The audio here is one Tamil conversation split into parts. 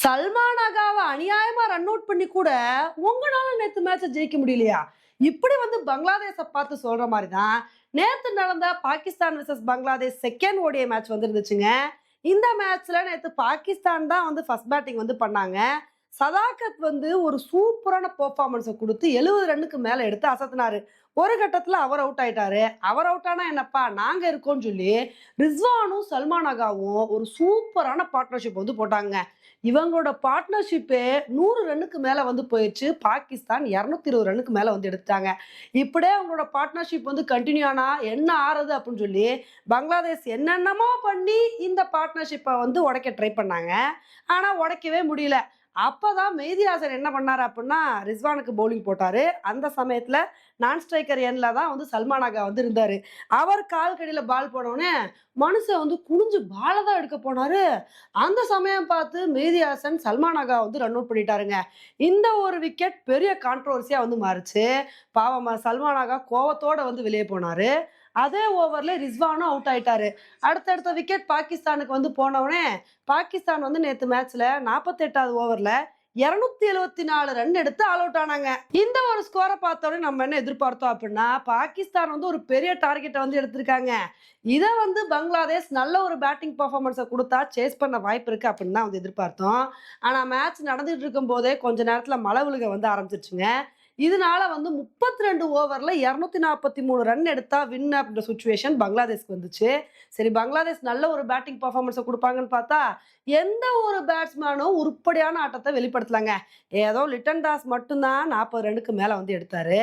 சல்மான் அகாவை அநியாயமா ரன் அவுட் பண்ணி கூட உங்களால நேத்து மேட்ச ஜெயிக்க முடியலையா? இப்படி வந்து பங்களாதேஷ பார்த்து சொல்ற மாதிரி தான் நேத்து நடந்த Pakistan versus Bangladesh second ODI match வந்து இருந்துச்சுங்க. இந்த மேட்ச்ல நேத்து பாகிஸ்தான் தான் வந்து ஃபர்ஸ்ட் பேட்டிங் வந்து பண்ணாங்க. சதாகத் வந்து ஒரு சூப்பரான பெர்ஃபார்மன்ஸ குடுத்து 70 ரன்னுக்கு மேல எடுத்து அசத்துனாரு. ஒரு கட்டத்துல அவர் அவுட் ஆயிட்டாரு. அவர் அவுட் ஆனா என்னப்பா நாங்க இருக்கோம்னு சொல்லி ரிஸ்வானும் சல்மான் அகாவும் ஒரு சூப்பரான பார்ட்னர்ஷிப் வந்து போட்டாங்க. இவங்களோட பார்ட்னர்ஷிப்பே 100 ரன்னுக்கு மேல வந்து போயிடுச்சு. பாகிஸ்தான் 220 ரன்னுக்கு மேல வந்து எடுத்துட்டாங்க. இப்படியே அவங்களோட பார்ட்னர்ஷிப் வந்து கன்டின்யூ ஆனா என்ன ஆறது அப்படின்னு சொல்லி பங்களாதேஷ் என்னென்னமோ பண்ணி இந்த பார்ட்னர்ஷிப்பை வந்து உடைக்க ட்ரை பண்ணாங்க. ஆனா உடைக்கவே முடியல. அப்பதான் மெஹ்தி ஹாசன் என்ன பண்ணாரு அப்படின்னா ரிஸ்வானுக்கு பவுலிங் போட்டாரு. அந்த சமயத்துல நான் ஸ்ட்ரைக்கர் எண்ட்ல தான் வந்து சல்மான் அகா வந்து இருந்தாரு. அவர் கால் கடியில பால் போனோடனே மனுஷன் வந்து குனிஞ்சு பால தான் எடுக்க போனாரு. அந்த சமயம் பார்த்து மெஹ்தி ஹாசன் சல்மான் அகா வந்து ரன் அவுட் பண்ணிட்டாருங்க. இந்த ஒரு விக்கெட் பெரிய கான்ட்ரோவர்சியா வந்து மாறுச்சு. பாவமா சல்மான் அகா கோவத்தோட வந்து வெளியே போனாரு. அதே ஓவர்ல ரிஸ்வானும் அவுட் ஆயிட்டாரு. அடுத்தடுத்த விக்கெட் பாகிஸ்தானுக்கு வந்து போனவுடனே பாகிஸ்தான் வந்து நேத்து மேட்ச்ல 48வது ஓவர்ல 274 ரன் எடுத்து ஆல் அவுட் ஆனாங்க. இந்த ஒரு ஸ்கோரை பார்த்தோன்னே நம்ம என்ன எதிர்பார்த்தோம் அப்படின்னா பாகிஸ்தான் வந்து ஒரு பெரிய டார்கெட்டை வந்து எடுத்திருக்காங்க. இதை வந்து பங்களாதேஷ் நல்ல ஒரு பேட்டிங் பர்ஃபார்மன்ஸை கொடுத்தா சேஸ் பண்ண வாய்ப்பு இருக்கு அப்படின்னு தான் வந்து எதிர்பார்த்தோம். ஆனா மேட்ச் நடந்துட்டு இருக்கும் போதே கொஞ்ச நேரத்துல மழை விழுக வந்து ஆரம்பிச்சிருச்சுங்க. இதனால வந்து 32 ஓவர்ல 243 ரன் எடுத்தா வின் அப்படின்ற சுச்சுவேஷன் பங்களாதேஷ்க்கு வந்துச்சு. சரி பங்களாதேஷ் நல்ல ஒரு பேட்டிங் பர்ஃபார்மன்ஸை கொடுப்பாங்கன்னு பார்த்தா எந்த ஒரு பேட்ஸ்மேனும் உருப்படியான ஆட்டத்தை வெளிப்படுத்தலாங்க. ஏதோ லிட்டன் தாஸ் மட்டும்தான் 40 ரன்னுக்கு மேல வந்து எடுத்தாரு.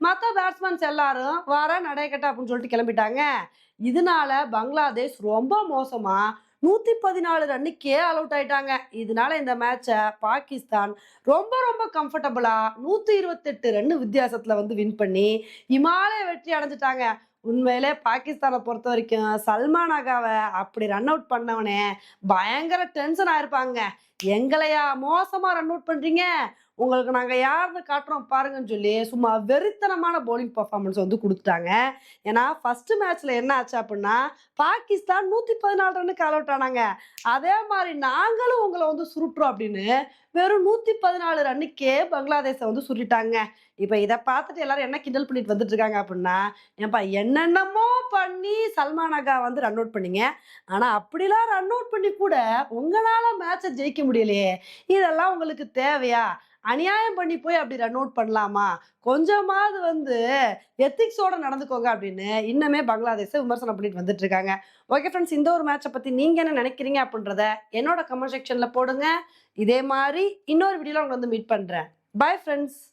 மற்ற பேட்ஸ்மேன்ஸ் எல்லாரும் வர நடையக்கட்ட அப்படின்னு சொல்லிட்டு கிளம்பிட்டாங்க. இதனால பங்களாதேஷ் ரொம்ப மோசமா 114 ரன்னுக்கே ஆல் அவுட் ஆயிட்டாங்க. இதனால இந்த மேட்சை பாகிஸ்தான் ரொம்ப ரொம்ப கம்ஃபர்டபுளா 128 ரன் வித்தியாசத்துல வந்து வின் பண்ணி இமாலய வெற்றி அடைஞ்சிட்டாங்க. உண்மையிலே பாகிஸ்தானை பொறுத்த வரைக்கும் சல்மான் அகாவை அப்படி ரன் அவுட் பண்ணவனே பயங்கர டென்ஷன் ஆயிருப்பாங்க. எங்களையா மோசமா ரன் அவுட் பண்றீங்க, உங்களுக்கு நாங்க யாருன்னு காட்டுறோம் பாருங்கன்னு சொல்லி சும்மா வெறித்தனமான பவுலிங் பர்ஃபார்மன்ஸ் வந்து கொடுத்துட்டாங்க. ஏன்னா ஃபர்ஸ்ட் மேட்ச்ல என்ன ஆச்சு அப்படின்னா பாகிஸ்தான் 114 ரன்னுக்கு ஆல் அவுட் ஆனாங்க. அதே மாதிரி நாங்களும் உங்களை வந்து சுருட்டுறோம் அப்படின்னு வெறும் 114 ரன்னுக்கே பங்களாதேஷை வந்து சுருட்டாங்க. இப்ப இதை பார்த்துட்டு எல்லாரும் என்ன கிண்டல் பண்ணிட்டு வந்துட்டு இருக்காங்க அப்படின்னா ஏன்பா என்னென்னமோ பண்ணி சல்மான் அகா வந்து ரன் அவுட் பண்ணீங்க. ஆனா அப்படிலாம் ரன் அவுட் பண்ணி கூட உங்களால மேட்சை ஜெயிக்க முடியலையே, இதெல்லாம் உங்களுக்கு தேவையா? அநியாயம் பண்ணி போய் அப்படி ரன் அவுட் பண்ணலாமா? கொஞ்சமாவது வந்து எத்திக்ஸோட நடந்துக்கோங்க அப்படின்னு இன்னுமே பங்களாதேஷை விமர்சனம் பண்ணிட்டு வந்துட்டு இருக்காங்க. ஓகே ஃப்ரெண்ட்ஸ், இந்த ஒரு மேட்சை பத்தி நீங்க என்ன நினைக்கிறீங்க அப்படின்றத என்னோட கமெண்ட் செக்ஷன்ல போடுங்க. இதே மாதிரி இன்னொரு வீடியோல உங்களை வந்து மீட் பண்றேன். Bye friends.